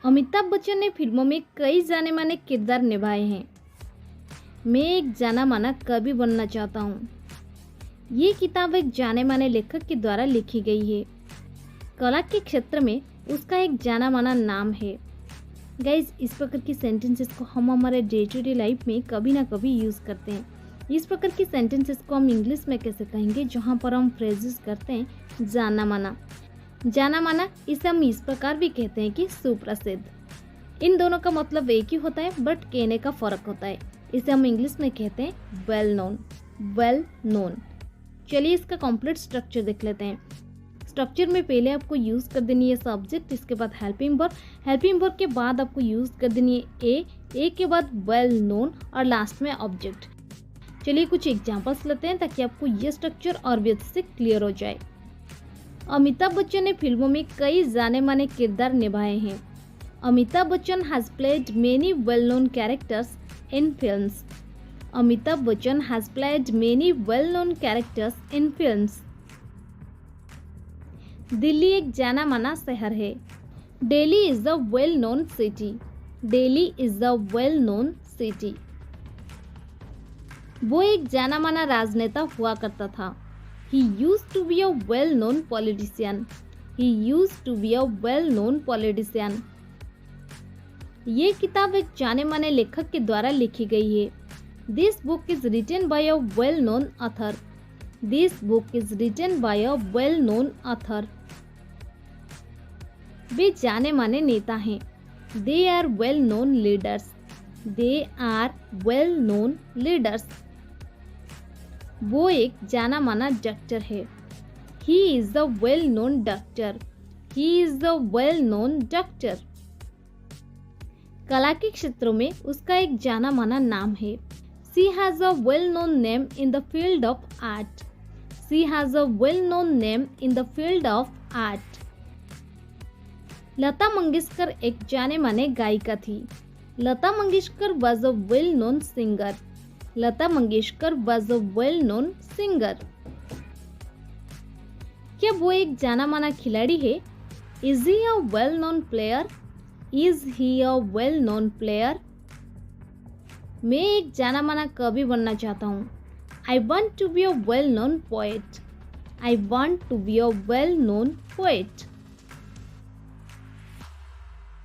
अमिताभ बच्चन ने फिल्मों में कई जाने माने किरदार निभाए हैं। मैं एक जाना माना कवि बनना चाहता हूँ। ये किताब एक जाने माने लेखक के द्वारा लिखी गई है। कला के क्षेत्र में उसका एक जाना माना नाम है। गाइज, इस प्रकार की सेंटेंसेस को हम हमारे डे टू डे लाइफ में कभी ना कभी यूज़ करते हैं। इस प्रकार की सेंटेंसेस को हम इंग्लिश में कैसे कहेंगे, जहाँ पर हम फ्रेजेस करते हैं जाना माना। जाना माना इसे हम इस प्रकार भी कहते हैं कि सुप्रसिद्ध। इन दोनों का मतलब एक ही होता है, बट कहने का फ़र्क होता है। इसे हम इंग्लिश में कहते हैं वेल नोन। Well known. चलिए इसका कंप्लीट स्ट्रक्चर देख लेते हैं। स्ट्रक्चर में पहले आपको यूज़ कर देनी है सब्जेक्ट, इसके बाद हेल्पिंग वर्ब, हेल्पिंग वर्ब के बाद आपको यूज़ कर देनी है ए के बाद वेल नोन और लास्ट में ऑब्जेक्ट। चलिए कुछ एग्जांपल्स लेते हैं ताकि आपको ये स्ट्रक्चर और भी अच्छे से क्लियर हो जाए। अमिताभ बच्चन ने फिल्मों में कई जाने माने किरदार निभाए हैं। Amitabh Bachchan has played many well known characters in films. Amitabh Bachchan has played many well known characters in films. Delhi एक जाना माना शहर है। Delhi is a well known city. Delhi is a well known city. वो एक जाना माना राजनेता हुआ करता था। He used to be a well-known politician. He used to be a well-known politician. ये किताब एक जाने माने लेखक के द्वारा लिखी गई है। This book is written by a well-known author. This book is written by a well-known author. वे जाने माने नेता हैं। They are well-known leaders. They are well-known leaders. वो एक जाना माना डॉक्टर है। He is a well-known doctor. He is a well-known doctor. कला के क्षेत्रों में उसका एक जाना माना नाम है। She has a well-known name in the field of art. She has a well-known name in the field of art. Lata Mangeshkar एक जाने माने गायिका थी। Lata Mangeshkar was a well-known singer. Lata Mangeshkar was a well-known singer. क्या वो एक जाना माना खिलाड़ी है? Is he a well-known player? Is he a well-known player? मैं एक जाना माना कवि बनना चाहता हूँ। I want to be a well-known poet. I want to be a well-known poet.